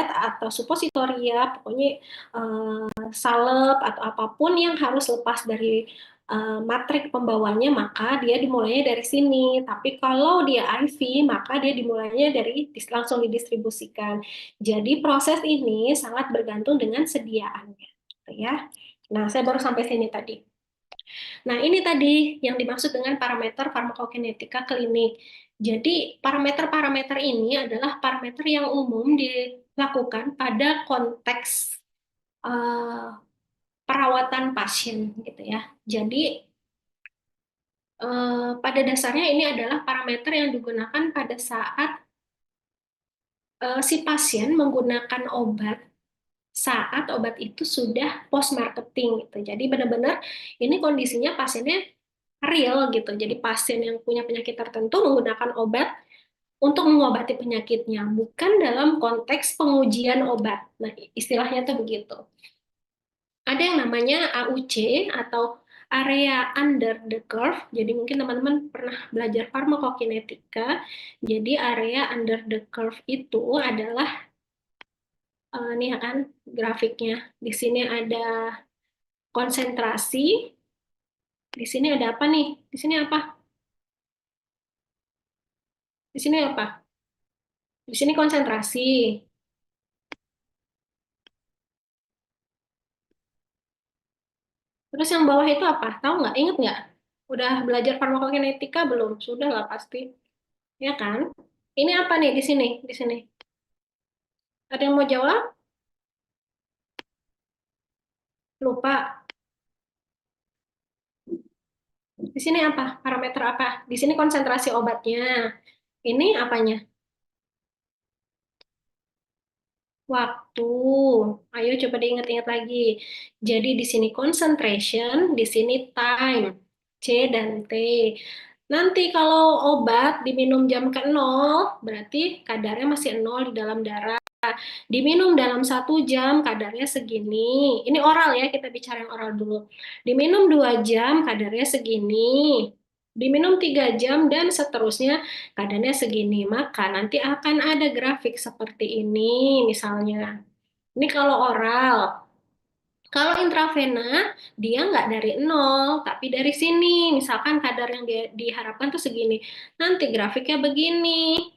atau supositoria, pokoknya salep atau apapun yang harus lepas dari matrik pembawanya, maka dia dimulainya dari sini. Tapi kalau dia IV, maka dia dimulainya dari langsung didistribusikan. Jadi proses ini sangat bergantung dengan sediaannya, gitu ya. Nah, saya baru sampai sini tadi. Nah, ini tadi yang dimaksud dengan parameter farmakokinetika klinik. Jadi, parameter-parameter ini adalah parameter yang umum dilakukan pada konteks eh, perawatan pasien, gitu ya. Jadi, pada dasarnya ini adalah parameter yang digunakan pada saat si pasien menggunakan obat saat obat itu sudah post marketing gitu. Jadi benar-benar ini kondisinya pasiennya real gitu. Jadi pasien yang punya penyakit tertentu menggunakan obat untuk mengobati penyakitnya, bukan dalam konteks pengujian obat. Nah, istilahnya tuh begitu. Ada yang namanya AUC atau area under the curve. Jadi mungkin teman-teman pernah belajar farmakokinetika. Jadi area under the curve itu adalah ini ya kan grafiknya. Di sini ada konsentrasi. Di sini ada apa nih? Di sini apa? Di sini apa? Di sini konsentrasi. Terus yang bawah itu apa? Tahu nggak? Ingat nggak? Udah belajar farmakokinetika belum? Sudah lah pasti. Ya kan? Ini apa nih di sini? Di sini. Ada yang mau jawab? Lupa. Di sini apa? Parameter apa? Di sini konsentrasi obatnya. Ini apanya? Waktu. Ayo coba diingat-ingat lagi. Jadi di sini concentration, di sini time. C dan T. Nanti kalau obat diminum jam ke nol, berarti kadarnya masih nol di dalam darah. Diminum dalam 1 jam, kadarnya segini. Ini oral ya, kita bicara yang oral dulu. Diminum 2 jam, kadarnya segini. Diminum 3 jam, dan seterusnya, kadarnya segini. Maka nanti akan ada grafik seperti ini, misalnya. Ini kalau oral. Kalau intravena, dia nggak dari nol, tapi dari sini. Misalkan kadar yang dia diharapkan tuh segini. Nanti grafiknya begini.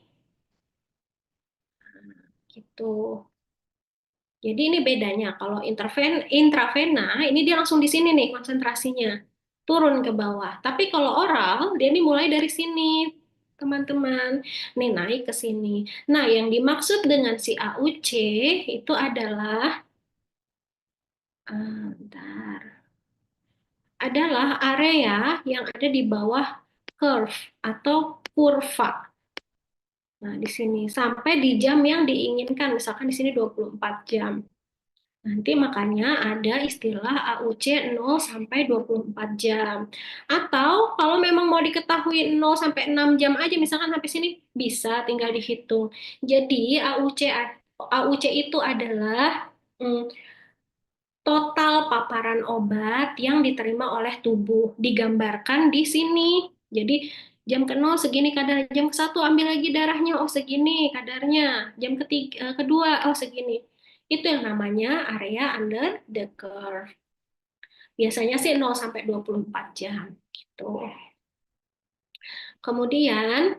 Gitu. Jadi ini bedanya. Kalau intravena, ini dia langsung di sini nih konsentrasinya. Turun ke bawah. Tapi kalau oral, dia ini mulai dari sini, teman-teman. Nih naik ke sini. Nah, yang dimaksud dengan si AUC itu adalah, bentar, adalah area yang ada di bawah curve atau kurva. Nah, di sini sampai di jam yang diinginkan, misalkan di sini 24 jam. Nanti makanya ada istilah AUC 0 sampai 24 jam. Atau kalau memang mau diketahui 0 sampai 6 jam aja, misalkan sampai sini bisa tinggal dihitung. Jadi AUC itu adalah total paparan obat yang diterima oleh tubuh. Digambarkan di sini. Jadi jam ke-0 segini kadar, jam ke-1 ambil lagi darahnya, oh segini kadarnya. Jam kedua, oh segini. Itu yang namanya area under the curve. Biasanya sih 0 sampai 24 jam gitu. Kemudian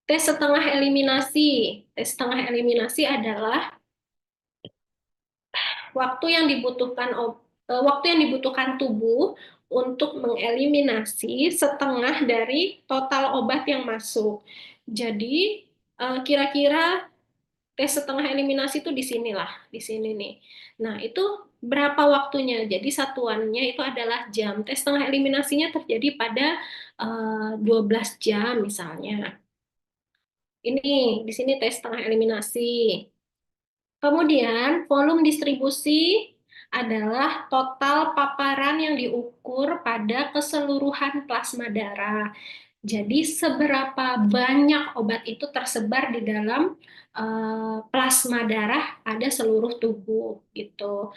tes setengah eliminasi. Tes setengah eliminasi adalah waktu yang dibutuhkan tubuh untuk mengeliminasi setengah dari total obat yang masuk. Jadi kira-kira tes setengah eliminasi itu di sinilah, di sini nih. Nah, itu berapa waktunya? Jadi satuannya itu adalah jam. Tes setengah eliminasinya terjadi pada 12 jam misalnya. Ini di sini tes setengah eliminasi. Kemudian, volume distribusi adalah total paparan yang diukur pada keseluruhan plasma darah. Jadi, seberapa banyak obat itu tersebar di dalam plasma darah pada seluruh tubuh, gitu.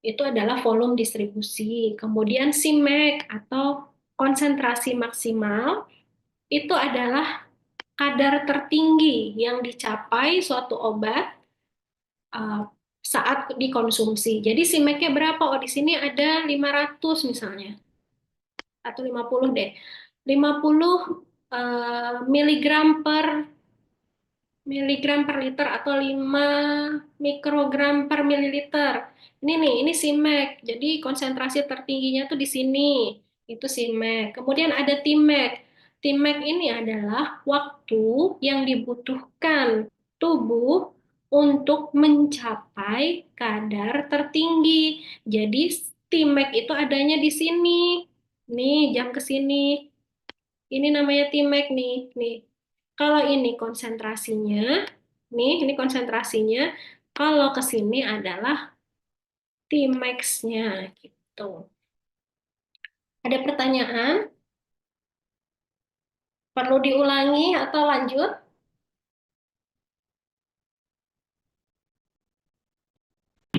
Itu adalah volume distribusi. Kemudian, Cmax atau konsentrasi maksimal itu adalah kadar tertinggi yang dicapai suatu obat uh, saat dikonsumsi. Jadi Simek-nya berapa? Oh, di sini ada 500 misalnya, atau 50 deh. 50 miligram per liter atau 5 mikrogram per mililiter. Ini nih, ini Simek. Jadi konsentrasi tertingginya tuh di sini. Itu Simek. Kemudian ada Timek. Timek ini adalah waktu yang dibutuhkan tubuh untuk mencapai kadar tertinggi. Jadi Timek itu adanya di sini. Nih, jam ke sini. Ini namanya T-Mac nih. Nih. Kalau ini konsentrasinya, nih, ini konsentrasinya. Kalau ke sini adalah T-Max-nya gitu. Ada pertanyaan? Perlu diulangi atau lanjut?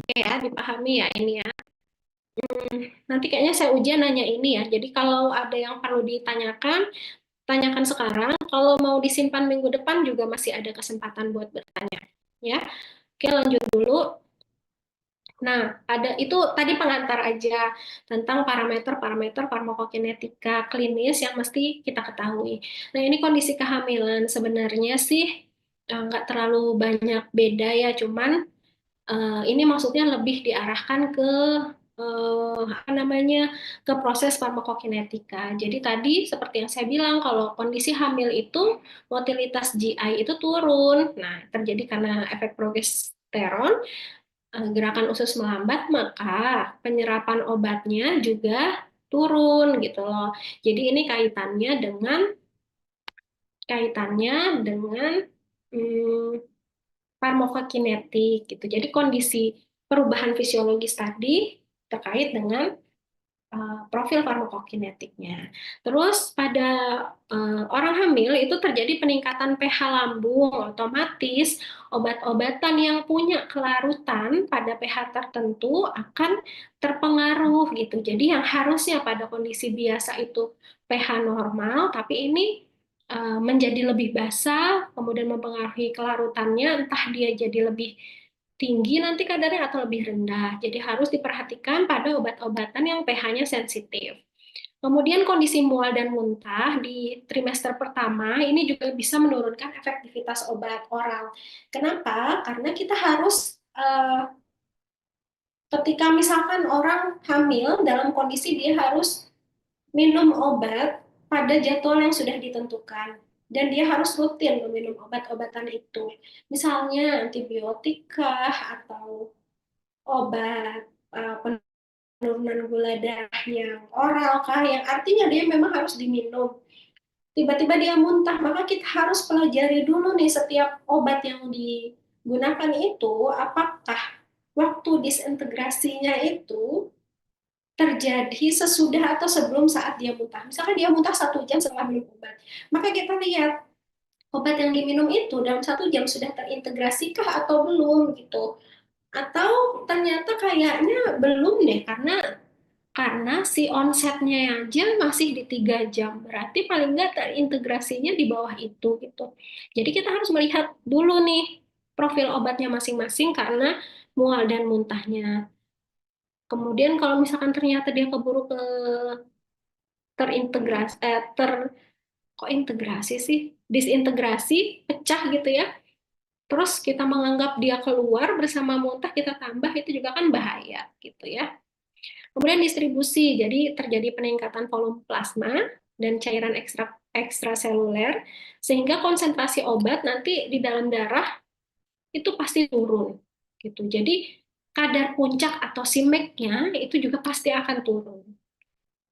Oke ya, dipahami ya ini ya. Nanti kayaknya saya ujian nanya ini ya. Jadi kalau ada yang perlu ditanyakan, tanyakan sekarang. Kalau mau disimpan minggu depan juga masih ada kesempatan buat bertanya. Ya, oke lanjut dulu. Nah, ada itu tadi pengantar aja tentang parameter-parameter farmakokinetika klinis yang mesti kita ketahui. Nah, ini kondisi kehamilan sebenarnya sih nggak terlalu banyak beda ya, cuman ini maksudnya lebih diarahkan ke apa namanya ke proses farmakokinetika. Jadi tadi seperti yang saya bilang kalau kondisi hamil itu motilitas GI itu turun. Nah, terjadi karena efek progesteron, gerakan usus melambat, maka penyerapan obatnya juga turun gitu loh. Jadi ini kaitannya dengan farmakokinetik gitu. Jadi kondisi perubahan fisiologis tadi terkait dengan profil farmakokinetiknya. Terus pada orang hamil itu terjadi peningkatan pH lambung, otomatis obat-obatan yang punya kelarutan pada pH tertentu akan terpengaruh gitu. Jadi yang harusnya pada kondisi biasa itu pH normal, tapi ini menjadi lebih basah, kemudian mempengaruhi kelarutannya, entah dia jadi lebih tinggi nanti kadarnya atau lebih rendah. Jadi harus diperhatikan pada obat-obatan yang pH-nya sensitif. Kemudian kondisi mual dan muntah di trimester pertama ini juga bisa menurunkan efektivitas obat oral. Kenapa? Karena kita harus ketika misalkan orang hamil dalam kondisi dia harus minum obat pada jadwal yang sudah ditentukan dan dia harus rutin meminum obat-obatan itu. Misalnya antibiotik kah atau obat penurunan gula darah yang oral kah yang artinya dia memang harus diminum. Tiba-tiba dia muntah, maka kita harus pelajari dulu nih setiap obat yang digunakan itu apakah waktu disintegrasinya itu terjadi sesudah atau sebelum saat dia muntah. Misalkan dia muntah 1 jam setelah minum obat, maka kita lihat obat yang diminum itu dalam 1 jam sudah terintegrasikah atau belum gitu. Atau ternyata kayaknya belum deh karena si onsetnya aja masih di 3 jam, berarti paling nggak terintegrasinya di bawah itu gitu. Jadi kita harus melihat dulu nih profil obatnya masing-masing karena mual dan muntahnya. Kemudian kalau misalkan ternyata dia keburu ke terintegrasi, kok integrasi sih, disintegrasi, pecah gitu ya. Terus kita menganggap dia keluar bersama muntah, kita tambah itu juga kan bahaya gitu ya. Kemudian distribusi, jadi terjadi peningkatan volume plasma dan cairan ekstraseluler, sehingga konsentrasi obat nanti di dalam darah itu pasti turun. Gitu. Jadi kadar puncak atau simeknya itu juga pasti akan turun.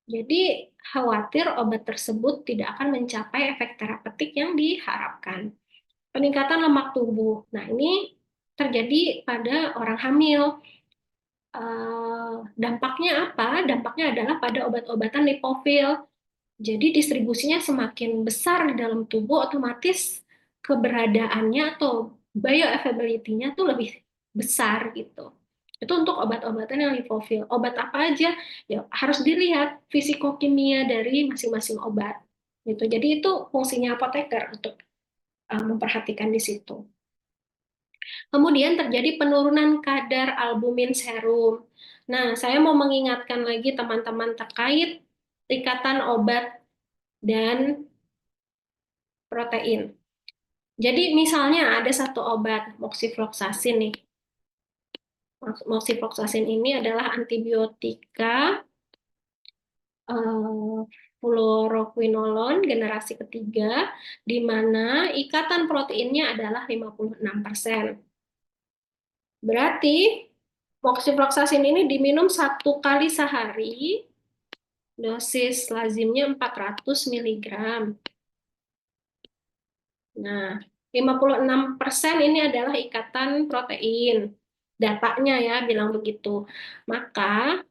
Jadi khawatir obat tersebut tidak akan mencapai efek terapeutik yang diharapkan. Peningkatan lemak tubuh. Nah, ini terjadi pada orang hamil. Dampaknya apa? Dampaknya adalah pada obat-obatan lipofil. Jadi distribusinya semakin besar di dalam tubuh, otomatis keberadaannya atau bioavailability-nya tuh lebih besar gitu. Itu untuk obat-obatan yang lipofil. Obat apa aja? Ya harus dilihat fisikokimia dari masing-masing obat. Gitu. Jadi itu fungsinya apoteker untuk memperhatikan di situ. Kemudian terjadi penurunan kadar albumin serum. Nah, saya mau mengingatkan lagi teman-teman terkait ikatan obat dan protein. Jadi misalnya ada satu obat moxifloxacin nih. Moxifloxacin ini adalah antibiotika eh, fluoroquinolone generasi ketiga, di mana ikatan proteinnya adalah 56%. Berarti moxifloxacin ini diminum 1 kali sehari, dosis lazimnya 400 miligram. Nah, 56% ini adalah ikatan protein. Datanya ya bilang begitu. Maka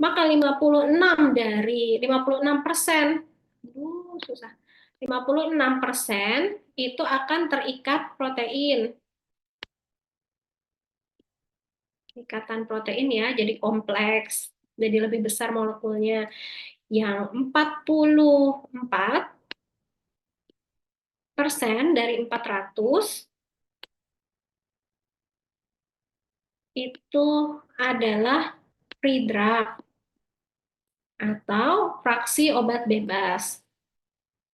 maka 56% susah. 56% itu akan terikat protein. Ikatan protein ya, jadi kompleks, jadi lebih besar molekulnya. Yang 44% dari 400 itu adalah free drug atau fraksi obat bebas.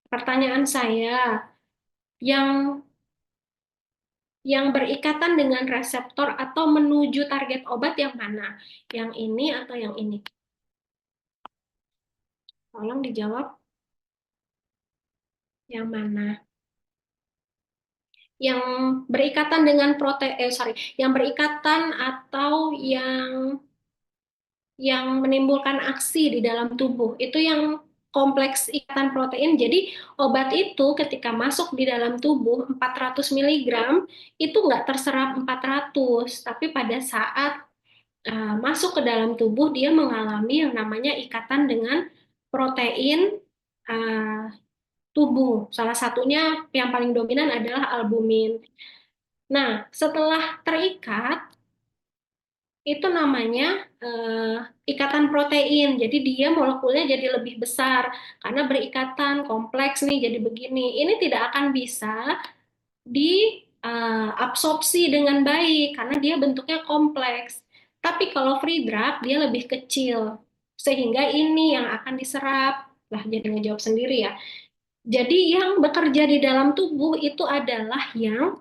Pertanyaan saya, yang berikatan dengan reseptor atau menuju target obat yang mana? Yang ini atau yang ini? Tolong dijawab yang mana? Yang berikatan dengan yang berikatan atau yang menimbulkan aksi di dalam tubuh. Itu yang kompleks ikatan protein. Jadi obat itu ketika masuk di dalam tubuh 400 miligram itu nggak terserap 400, tapi pada saat masuk ke dalam tubuh dia mengalami yang namanya ikatan dengan protein uh, tubuh. Salah satunya yang paling dominan adalah albumin. Nah, setelah terikat itu namanya eh, ikatan protein. Jadi dia molekulnya jadi lebih besar karena berikatan kompleks nih jadi begini. Ini tidak akan bisa diabsorpsi dengan baik karena dia bentuknya kompleks. Tapi kalau free drug dia lebih kecil sehingga ini yang akan diserap. Lah jadi ngejawab sendiri ya. Jadi yang bekerja di dalam tubuh itu adalah yang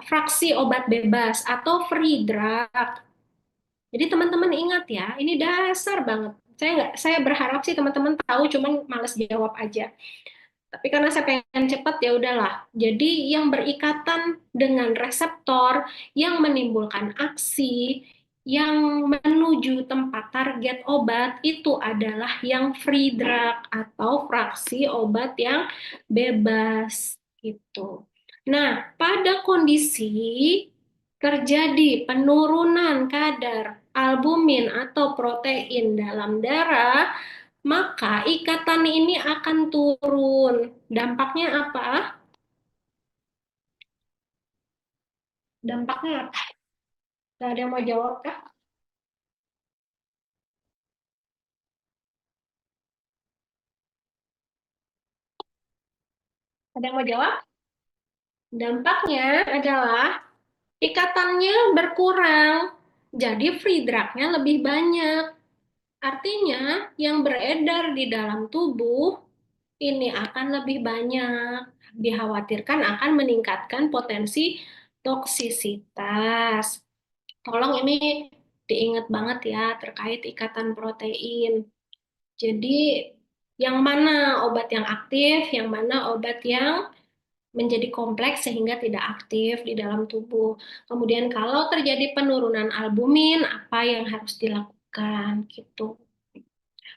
fraksi obat bebas atau free drug. Jadi teman-teman ingat ya, ini dasar banget. Saya berharap sih teman-teman tahu, cuman males jawab aja. Tapi karena saya pengen cepat ya udahlah. Jadi yang berikatan dengan reseptor yang menimbulkan aksi yang menuju tempat target obat itu adalah yang free drug atau fraksi obat yang bebas gitu. Nah, pada kondisi terjadi penurunan kadar albumin atau protein dalam darah, maka ikatan ini akan turun. Dampaknya apa? Dampaknya apa? Gak ada yang mau jawab kah? Ada yang mau jawab? Dampaknya adalah ikatannya berkurang. Jadi free drug-nya lebih banyak. Artinya yang beredar di dalam tubuh ini akan lebih banyak. Dikhawatirkan akan meningkatkan potensi toksisitas. Tolong ini diingat banget ya terkait ikatan protein. Jadi yang mana obat yang aktif, yang mana obat yang menjadi kompleks sehingga tidak aktif di dalam tubuh. Kemudian kalau terjadi penurunan albumin, apa yang harus dilakukan gitu.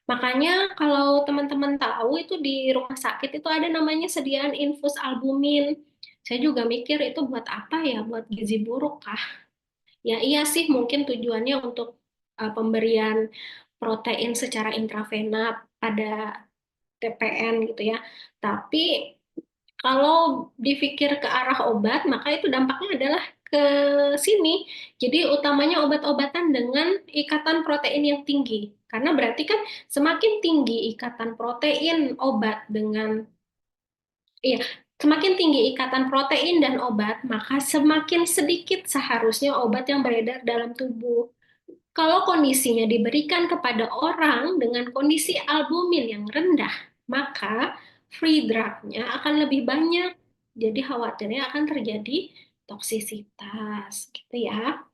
Makanya kalau teman-teman tahu itu di rumah sakit itu ada namanya sediaan infus albumin. Saya juga mikir itu buat apa ya? Buat gizi buruk kah? Ya iya sih mungkin tujuannya untuk pemberian protein secara intravena pada TPN gitu ya. Tapi kalau dipikir ke arah obat, maka itu dampaknya adalah ke sini. Jadi utamanya obat-obatan dengan ikatan protein yang tinggi. Karena berarti kan semakin tinggi ikatan protein obat dengan iya, Semakin tinggi ikatan protein dan obat, maka semakin sedikit seharusnya obat yang beredar dalam tubuh. Kalau kondisinya diberikan kepada orang dengan kondisi albumin yang rendah, maka free drug-nya akan lebih banyak. Jadi khawatirnya akan terjadi toksisitas, gitu ya.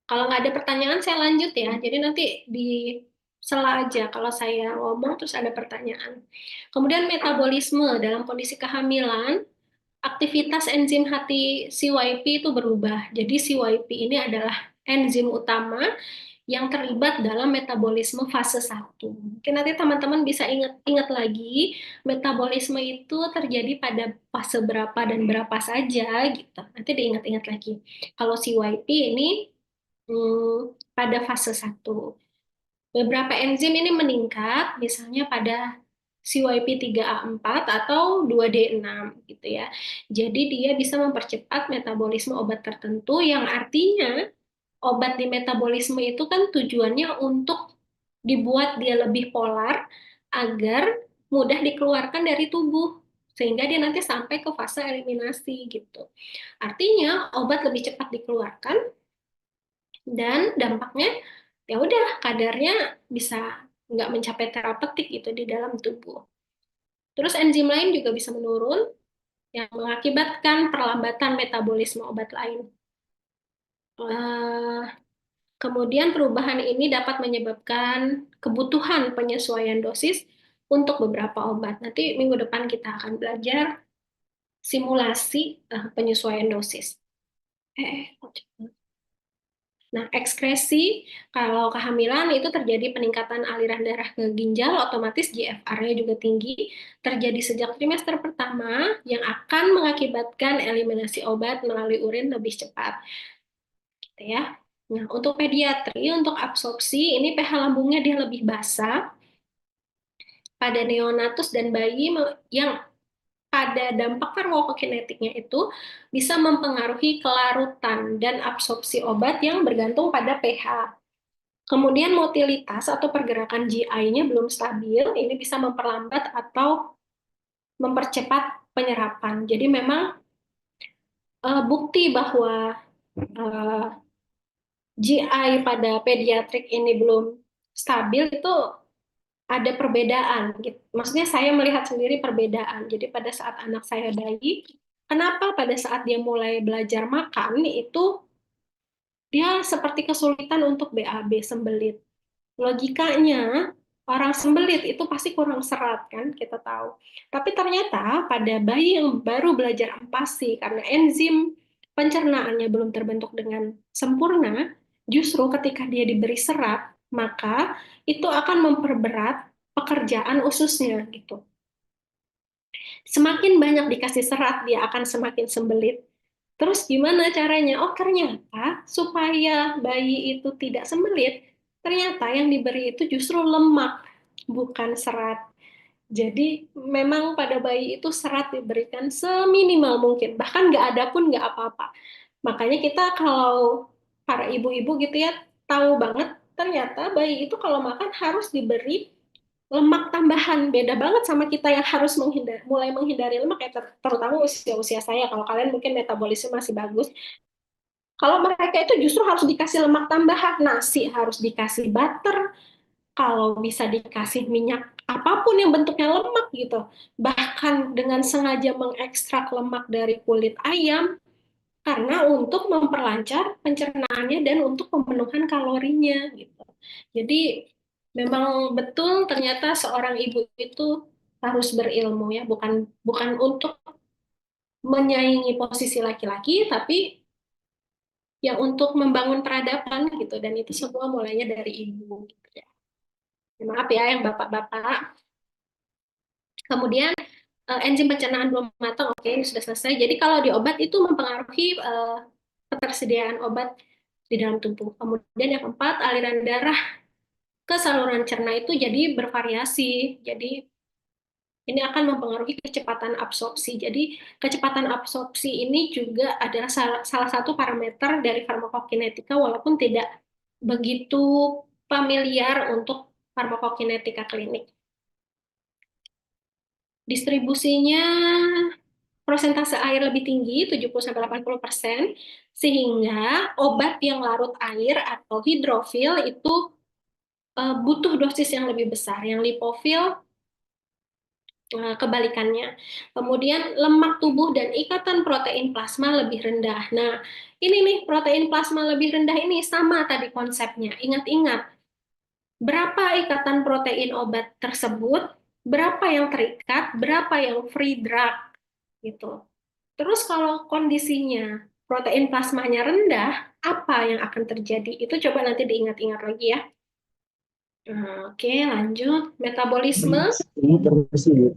Kalau nggak ada pertanyaan, saya lanjut ya. Jadi nanti di sela aja kalau saya ngomong terus ada pertanyaan. Kemudian metabolisme dalam kondisi kehamilan, aktivitas enzim hati CYP itu berubah. Jadi CYP ini adalah enzim utama yang terlibat dalam metabolisme fase satu. Mungkin nanti teman-teman bisa ingat lagi metabolisme itu terjadi pada fase berapa dan berapa saja gitu. Nanti diingat-ingat lagi. Kalau CYP ini pada fase satu. Beberapa enzim ini meningkat, misalnya pada CYP3A4 atau 2D6 gitu ya. Jadi dia bisa mempercepat metabolisme obat tertentu yang artinya obat di metabolisme itu kan tujuannya untuk dibuat dia lebih polar agar mudah dikeluarkan dari tubuh sehingga dia nanti sampai ke fase eliminasi gitu. Artinya obat lebih cepat dikeluarkan dan dampaknya ya udah kadarnya bisa nggak mencapai terapeutik gitu di dalam tubuh. Terus enzim lain juga bisa menurun yang mengakibatkan perlambatan metabolisme obat lain. Eh, Kemudian perubahan ini dapat menyebabkan kebutuhan penyesuaian dosis untuk beberapa obat. Nanti minggu depan kita akan belajar simulasi penyesuaian dosis. Kok cepet? Nah, ekskresi kalau kehamilan itu terjadi peningkatan aliran darah ke ginjal, otomatis GFR-nya juga tinggi, terjadi sejak trimester pertama yang akan mengakibatkan eliminasi obat melalui urin lebih cepat, gitu ya. Nah, untuk pediatri, untuk absorpsi, ini pH lambungnya dia lebih basah pada neonatus dan bayi yang pada dampak farmakokinetiknya itu bisa mempengaruhi kelarutan dan absorpsi obat yang bergantung pada pH. Kemudian motilitas atau pergerakan GI-nya belum stabil, ini bisa memperlambat atau mempercepat penyerapan. Jadi memang bukti bahwa GI pada pediatrik ini belum stabil itu ada perbedaan. Gitu. Maksudnya saya melihat sendiri perbedaan. Jadi pada saat anak saya bayi, kenapa pada saat dia mulai belajar makan itu dia seperti kesulitan untuk BAB, sembelit. Logikanya orang sembelit itu pasti kurang serat kan kita tahu. Tapi ternyata pada bayi yang baru belajar empasi karena enzim pencernaannya belum terbentuk dengan sempurna, justru ketika dia diberi serat, maka itu akan memperberat pekerjaan ususnya gitu. Semakin banyak dikasih serat, dia akan semakin sembelit. Terus gimana caranya? Oh, ternyata supaya bayi itu tidak sembelit, ternyata yang diberi itu justru lemak, bukan serat. Jadi memang pada bayi itu serat diberikan seminimal mungkin, bahkan nggak ada pun nggak apa-apa. Makanya kita kalau para ibu-ibu gitu ya, tahu banget ternyata bayi itu kalau makan harus diberi lemak tambahan. Beda banget sama kita yang harus mulai menghindari lemak ya, terutama usia-usia saya. Kalau kalian mungkin metabolisme masih bagus, kalau mereka itu justru harus dikasih lemak tambahan, nasi harus dikasih butter, kalau bisa dikasih minyak apapun yang bentuknya lemak gitu. Bahkan dengan sengaja mengekstrak lemak dari kulit ayam, karena untuk memperlancar pencernaannya dan untuk pemenuhan kalorinya gitu. Jadi memang betul ternyata seorang ibu itu harus berilmu ya, bukan bukan untuk menyaingi posisi laki-laki, tapi ya untuk membangun peradaban gitu. Dan itu semua mulainya dari ibu. Gitu ya. Maaf ya yang bapak-bapak. Kemudian enzim pencernaan belum matang, oke ini sudah selesai. Jadi kalau di obat itu mempengaruhi ketersediaan obat di dalam tubuh. Kemudian yang keempat, aliran darah ke saluran cerna itu jadi bervariasi. Jadi ini akan mempengaruhi kecepatan absorpsi. Jadi kecepatan absorpsi ini juga adalah salah satu parameter dari farmakokinetika walaupun tidak begitu familiar untuk farmakokinetika klinik. Distribusinya persentase air lebih tinggi, 70-80%, sehingga obat yang larut air atau hidrofil itu butuh dosis yang lebih besar. Yang lipofil kebalikannya. Kemudian lemak tubuh dan ikatan protein plasma lebih rendah. Nah, ini nih protein plasma lebih rendah ini sama tadi konsepnya. Ingat-ingat, berapa ikatan protein obat tersebut, berapa yang terikat, berapa yang free drug gitu. Terus kalau kondisinya protein plasmanya rendah, apa yang akan terjadi? Itu coba nanti diingat-ingat lagi ya. Oke, lanjut. Metabolisme, Ini terus Ibu.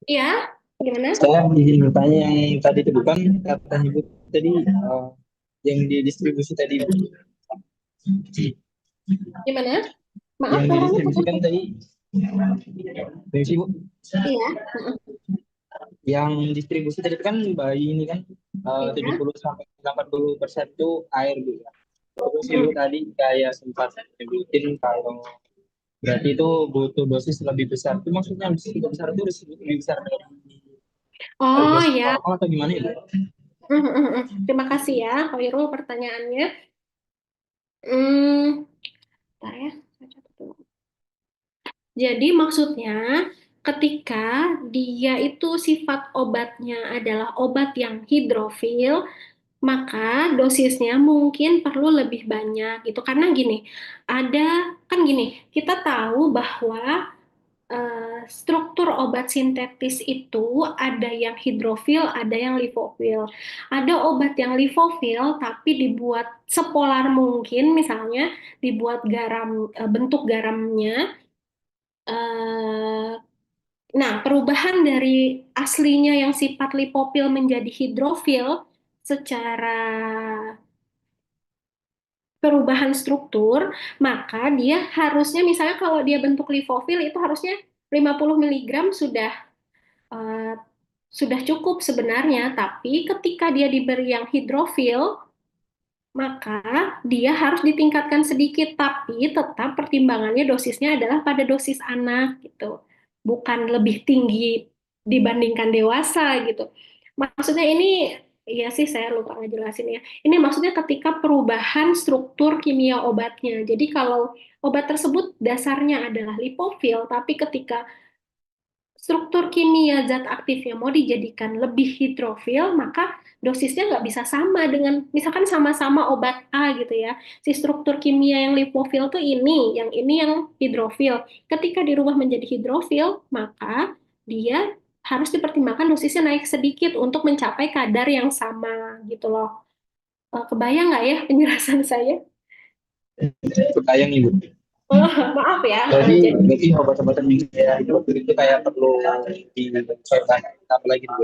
ya, gimana? Saya izin bertanya yang tadi itu bukan kata Ibu tadi yang didistribusi tadi Bu. Gimana? Maaf, Yang suaranya didistribusikan terputus. tadi Permisi, Bu. Iya, Yang distribusi tadi itu kan bayi ini kan iya. 70 sampai 80% itu air Bu ya. Terus Ibu Mm. tadi kayak sempat nyebutin kalau berarti itu butuh dosis lebih besar. Itu maksudnya dosis lebih besar itu dosis lebih besar dari Oh dosis ya. normal atau gimana ya Bu? Terima kasih ya, Khairul, pertanyaannya. Hmm, bentar ya. Saya catat dulu. Jadi maksudnya ketika dia itu sifat obatnya adalah obat yang hidrofil, maka dosisnya mungkin perlu lebih banyak gitu. Karena gini, ada kan gini, kita tahu bahwa struktur obat sintetis itu ada yang hidrofil, ada yang lipofil. Ada obat yang lipofil tapi dibuat sepolar mungkin, misalnya dibuat garam, bentuk garamnya. eh, Nah, perubahan dari aslinya yang sifat lipofil menjadi hidrofil secara perubahan struktur, maka dia harusnya misalnya kalau dia bentuk lipofil itu harusnya 50 miligram eh, sudah cukup sebenarnya, tapi ketika dia diberi yang hidrofil, maka dia harus ditingkatkan sedikit, tapi tetap pertimbangannya dosisnya adalah pada dosis anak gitu, bukan lebih tinggi dibandingkan dewasa gitu. Maksudnya ini, ya sih saya lupa ngejelasin ya. Ini maksudnya ketika perubahan struktur kimia obatnya. Jadi kalau obat tersebut dasarnya adalah lipofil, tapi ketika struktur kimia zat aktifnya mau dijadikan lebih hidrofil, maka dosisnya nggak bisa sama dengan, misalkan sama-sama obat A gitu ya. Si struktur kimia yang lipofil tuh ini yang hidrofil. Ketika dirubah menjadi hidrofil, maka dia harus dipertimbangkan dosisnya naik sedikit untuk mencapai kadar yang sama gitu loh. Kebayang nggak ya penjelasan saya? Kebayang Ibu. Maaf ya. Berarti obat-obatan yang kayak itu kayak perlu disesuaikan apa lagi Bu?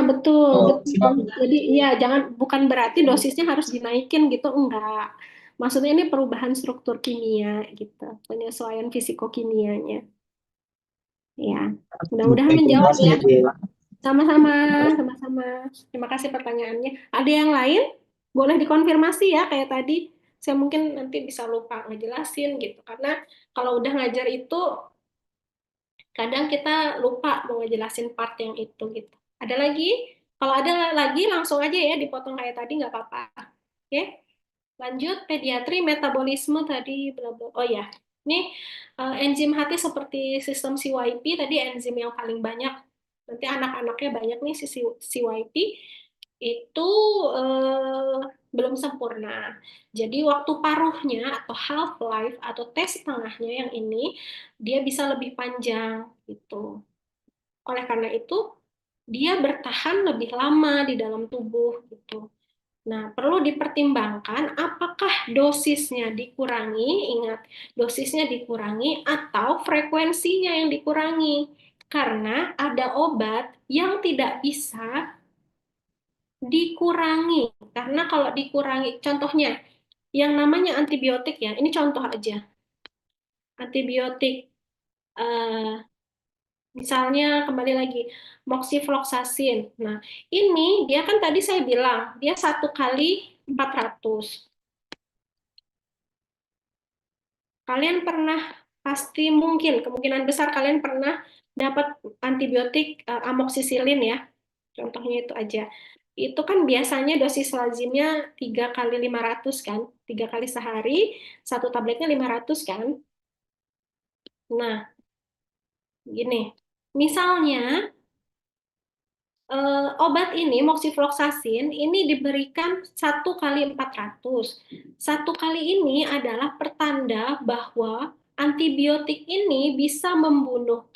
Betul, Oh, betul. Jadi ya jangan, bukan berarti dosisnya harus dinaikin gitu, enggak. Maksudnya ini perubahan struktur kimia gitu, penyesuaian fisikokimianya. Ya, mudah-mudahan menjawab ya. informasinya Bu. Sama-sama, sama-sama. Terima kasih pertanyaannya. Ada yang lain? Boleh dikonfirmasi ya kayak tadi. Saya mungkin nanti bisa lupa ngejelasin gitu. Karena kalau udah ngajar itu kadang kita lupa mau ngejelasin part yang itu gitu. Ada lagi? Kalau ada lagi langsung aja ya dipotong kayak tadi nggak apa-apa. Oke, lanjut pediatri metabolisme tadi bla bla. Oh ya, ini enzim hati seperti sistem CYP tadi enzim yang paling banyak. Nanti anak-anaknya banyak nih si CYP itu eh, belum sempurna. Jadi waktu paruhnya atau half life atau tes setengahnya yang ini dia bisa lebih panjang gitu. Oleh karena itu dia bertahan lebih lama di dalam tubuh gitu. Nah, perlu dipertimbangkan apakah dosisnya dikurangi, ingat, dosisnya dikurangi atau frekuensinya yang dikurangi. Karena ada obat yang tidak bisa dikurangi. Karena kalau dikurangi, contohnya, yang namanya antibiotik ya, ini contoh aja. Antibiotik, eh, misalnya kembali lagi, moxifloxacin. Nah, ini dia kan tadi saya bilang, dia 1 kali 400. Kalian pernah, pasti mungkin, kemungkinan besar kalian pernah dapat antibiotik amoksisilin ya, contohnya itu aja. Itu kan biasanya dosis lazimnya 3 kali 500 kan, 3 kali sehari, satu tabletnya 500 kan. Nah, gini, misalnya obat ini, moxifloxacin, ini diberikan 1 kali 400. 1 kali ini adalah pertanda bahwa antibiotik ini bisa membunuh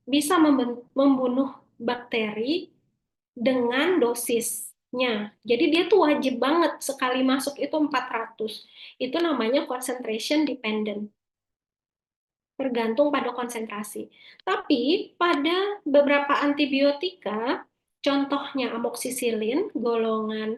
bisa membunuh bakteri dengan dosisnya. Jadi dia tuh wajib banget sekali masuk itu 400. Itu namanya concentration dependent, tergantung pada konsentrasi. Tapi pada beberapa antibiotika, contohnya amoksisilin, golongan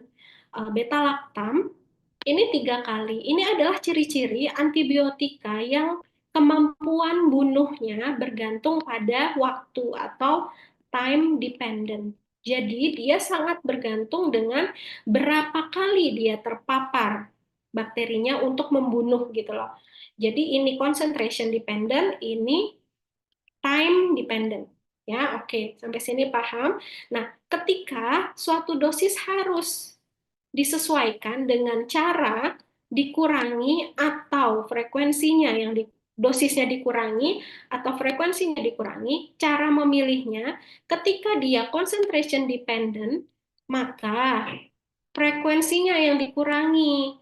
beta-laktam, ini 3 kali. Ini adalah ciri-ciri antibiotika yang kemampuan bunuhnya bergantung pada waktu atau time dependent. Jadi dia sangat bergantung dengan berapa kali dia terpapar bakterinya untuk membunuh gitu loh. Jadi ini concentration dependent, ini time dependent. Ya, oke, sampai sini paham. Nah, ketika suatu dosis harus disesuaikan dengan cara dikurangi atau frekuensinya yang dosisnya dikurangi atau frekuensinya dikurangi, cara memilihnya ketika dia concentration dependent, maka frekuensinya yang dikurangi.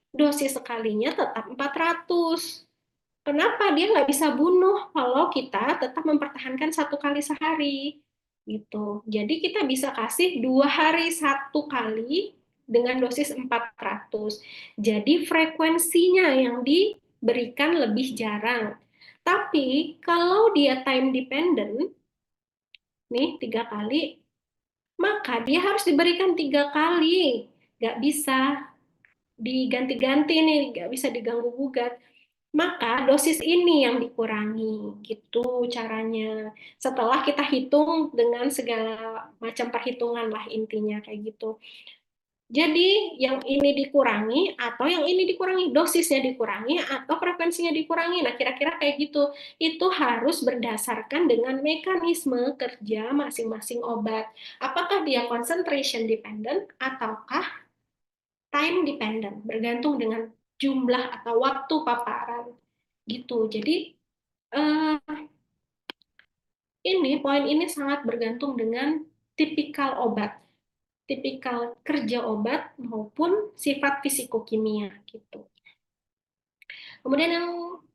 Dosis sekalinya tetap 400. Kenapa dia nggak bisa bunuh kalau kita tetap mempertahankan 1 kali sehari gitu. Jadi kita bisa kasih 2 hari 1 kali dengan dosis 400. Jadi frekuensinya yang diberikan lebih jarang. Tapi kalau dia time dependent, nih 3 kali, maka dia harus diberikan 3 kali. Nggak bisa diganti-ganti nih, nggak bisa diganggu gugat. Maka dosis ini yang dikurangi, gitu caranya. Setelah kita hitung dengan segala macam perhitungan lah intinya kayak gitu. Jadi yang ini dikurangi atau yang ini dikurangi, dosisnya dikurangi atau frekuensinya dikurangi. Nah, kira-kira kayak gitu. Itu harus berdasarkan dengan mekanisme kerja masing-masing obat. Apakah dia concentration dependent ataukah time dependent, bergantung dengan jumlah atau waktu paparan gitu. Jadi eh, ini poin ini sangat bergantung dengan tipikal obat, tipikal kerja obat maupun sifat fisikokimia gitu. Kemudian yang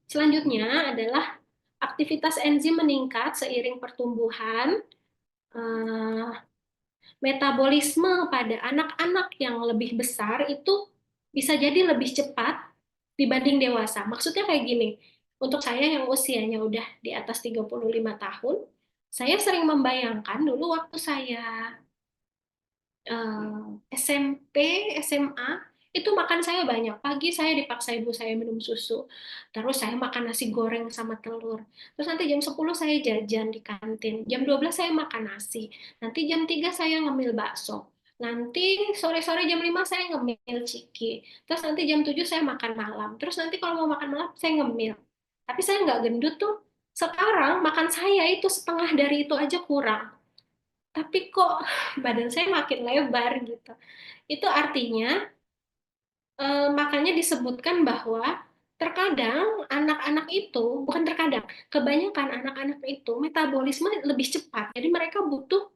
selanjutnya adalah aktivitas enzim meningkat seiring pertumbuhan. eh, Metabolisme pada anak-anak yang lebih besar itu bisa jadi lebih cepat dibanding dewasa. Maksudnya kayak gini, untuk saya yang usianya udah di atas 35 tahun, saya sering membayangkan dulu waktu saya SMP, SMA, itu makan saya banyak. Pagi saya dipaksa ibu saya minum susu. Terus saya makan nasi goreng sama telur. Terus nanti jam 10 saya jajan di kantin. Jam 12 saya makan nasi. Nanti jam 3 saya ngemil bakso. Nanti sore-sore jam 5 saya ngemil ciki. Terus nanti jam 7 saya makan malam. Terus nanti kalau mau makan malam saya ngemil. Tapi saya nggak gendut tuh. Sekarang makan saya itu setengah dari itu aja kurang, tapi kok badan saya makin lebar gitu. Itu artinya makanya disebutkan bahwa terkadang anak-anak itu, bukan terkadang, kebanyakan anak-anak itu metabolisme lebih cepat. Jadi mereka butuh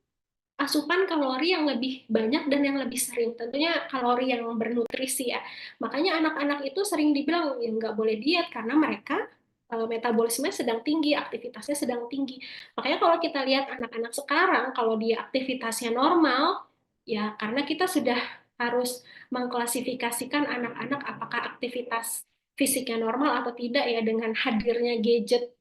asupan kalori yang lebih banyak dan yang lebih sering. Tentunya kalori yang bernutrisi ya. Makanya anak-anak itu sering dibilang ya nggak boleh diet karena mereka metabolisme sedang tinggi, aktivitasnya sedang tinggi. Makanya kalau kita lihat anak-anak sekarang, kalau dia aktivitasnya normal, ya karena kita sudah harus mengklasifikasikan anak-anak apakah aktivitas fisiknya normal atau tidak ya dengan hadirnya gadget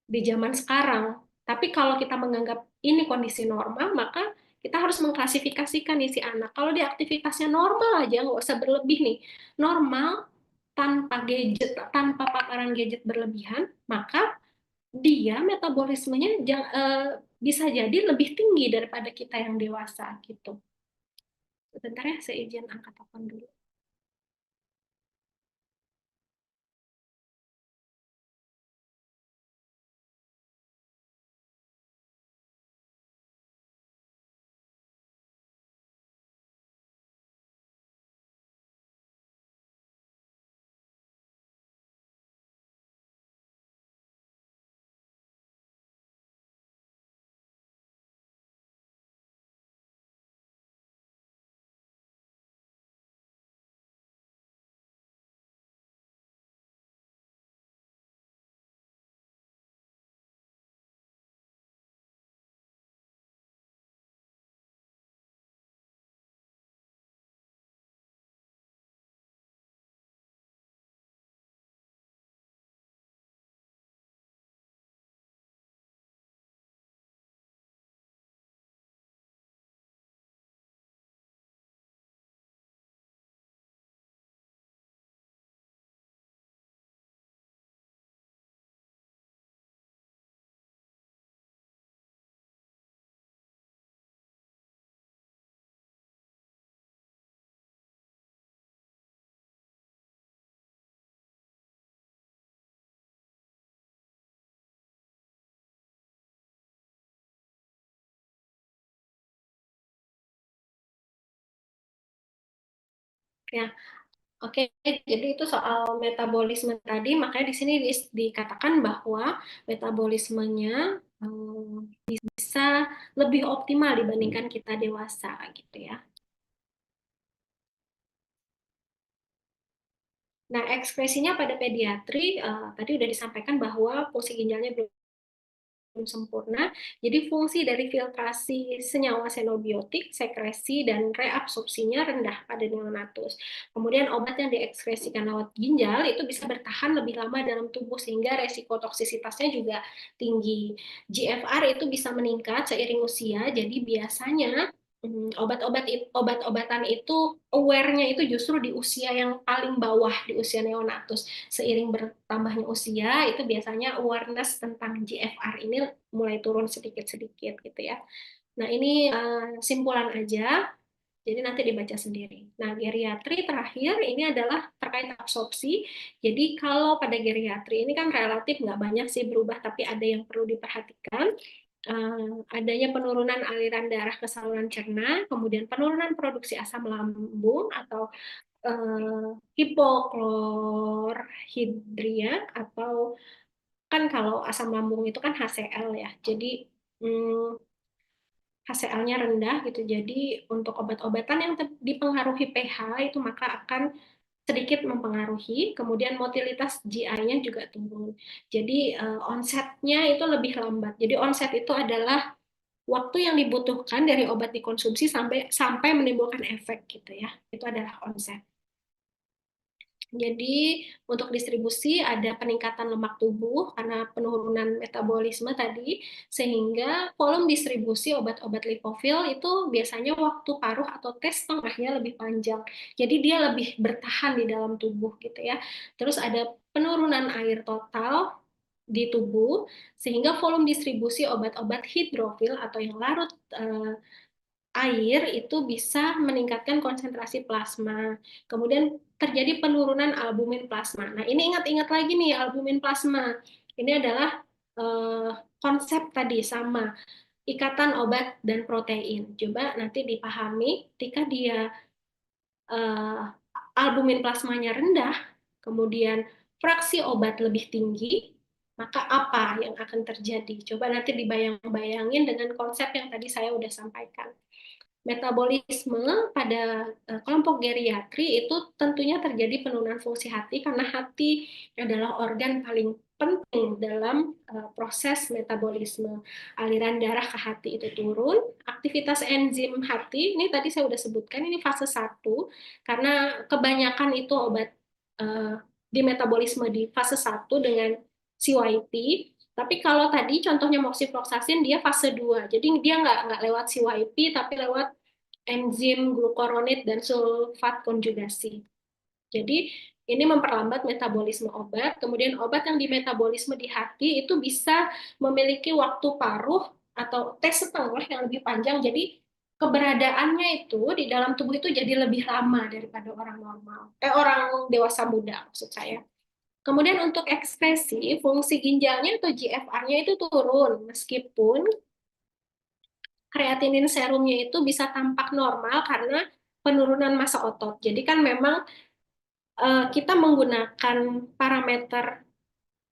di zaman sekarang. Tapi kalau kita menganggap ini kondisi normal, maka kita harus mengklasifikasikan nih si anak. Kalau dia aktivitasnya normal aja, nggak usah berlebih nih. Normal, tanpa gadget, tanpa paparan gadget berlebihan, maka dia metabolismenya bisa jadi lebih tinggi daripada kita yang dewasa gitu. Sebentar ya, saya izin angkat telepon dulu. Ya, oke. Jadi itu soal metabolisme tadi, makanya di sini dikatakan bahwa metabolismenya bisa lebih optimal dibandingkan kita dewasa gitu ya. Nah, ekspresinya pada pediatri tadi udah disampaikan bahwa fungsi ginjalnya belum sempurna. Jadi fungsi dari filtrasi senyawa xenobiotik, sekresi, dan reabsorpsinya rendah pada neonatus. Kemudian obat yang diekskresikan lewat ginjal itu bisa bertahan lebih lama dalam tubuh sehingga resiko toksisitasnya juga tinggi. GFR itu bisa meningkat seiring usia, jadi biasanya obat-obatan itu aware-nya itu justru di usia yang paling bawah, di usia neonatus. Seiring bertambahnya usia, itu biasanya awareness tentang GFR ini mulai turun sedikit-sedikit gitu ya. Nah, ini simpulan aja, jadi nanti dibaca sendiri. Nah, geriatri terakhir ini adalah terkait absorpsi. Jadi kalau pada geriatri ini kan relatif nggak banyak sih berubah, tapi ada yang perlu diperhatikan. Adanya penurunan aliran darah ke saluran cerna, kemudian penurunan produksi asam lambung atau hipoklorhidria, atau kan kalau asam lambung itu kan HCl ya. Jadi HCl-nya rendah gitu. Jadi untuk obat-obatan yang dipengaruhi pH itu maka akan sedikit mempengaruhi. Kemudian motilitas GI-nya juga turun. Jadi onsetnya itu lebih lambat. Jadi onset itu adalah waktu yang dibutuhkan dari obat dikonsumsi sampai sampai menimbulkan efek gitu ya. Itu adalah onset. Jadi untuk distribusi ada peningkatan lemak tubuh karena penurunan metabolisme tadi, sehingga volume distribusi obat-obat lipofil itu biasanya waktu paruh atau tes tengahnya lebih panjang. Jadi dia lebih bertahan di dalam tubuh gitu ya. Terus ada penurunan air total di tubuh sehingga volume distribusi obat-obat hidrofil atau yang larut air itu bisa meningkatkan konsentrasi plasma. Kemudian terjadi penurunan albumin plasma. Nah, ini ingat-ingat lagi nih albumin plasma. Ini adalah eh, konsep tadi sama, ikatan obat dan protein. Coba nanti dipahami ketika dia eh, albumin plasmanya rendah, kemudian fraksi obat lebih tinggi, maka apa yang akan terjadi? Coba nanti dibayang-bayangin dengan konsep yang tadi saya udah sampaikan. Metabolisme pada kelompok geriatri itu tentunya terjadi penurunan fungsi hati karena hati adalah organ paling penting dalam proses metabolisme. Aliran darah ke hati itu turun, aktivitas enzim hati ini tadi saya sudah sebutkan ini fase satu karena kebanyakan itu obat uh, di metabolisme di fase satu dengan CYP. Tapi kalau tadi contohnya moxifloxacin dia fase 2, jadi dia nggak lewat CYP tapi lewat enzim glukuronid dan sulfat konjugasi. Jadi ini memperlambat metabolisme obat. Kemudian obat yang dimetabolisme di hati itu bisa memiliki waktu paruh atau tes setengah yang lebih panjang. Jadi keberadaannya itu di dalam tubuh itu jadi lebih lama daripada orang normal. Orang dewasa muda maksud saya. Kemudian untuk ekspresi, fungsi ginjalnya atau GFR-nya itu turun meskipun kreatinin serumnya itu bisa tampak normal karena penurunan massa otot. Jadi kan memang kita menggunakan parameter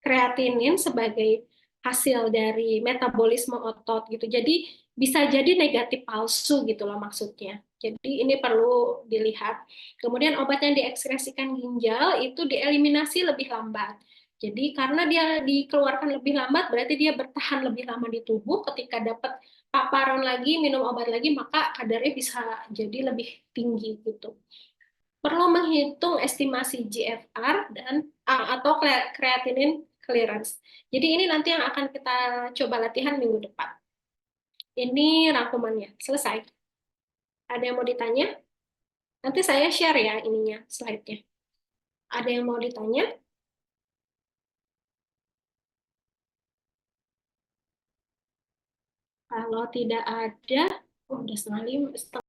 kreatinin sebagai hasil dari metabolisme otot gitu. Jadi bisa jadi negatif palsu gitu loh maksudnya. Jadi ini perlu dilihat. Kemudian obat yang diekskresikan ginjal itu dieliminasi lebih lambat. Jadi karena dia dikeluarkan lebih lambat, berarti dia bertahan lebih lama di tubuh. Ketika dapat paparan lagi, minum obat lagi, maka kadarnya bisa jadi lebih tinggi gitu. Perlu menghitung estimasi GFR dan atau creatinine clearance. Jadi ini nanti yang akan kita coba latihan minggu depan. Ini rangkumannya, selesai. Ada yang mau ditanya? Nanti saya share ya ininya, slide-nya. Ada yang mau ditanya? Kalau tidak ada, udah setengah lima,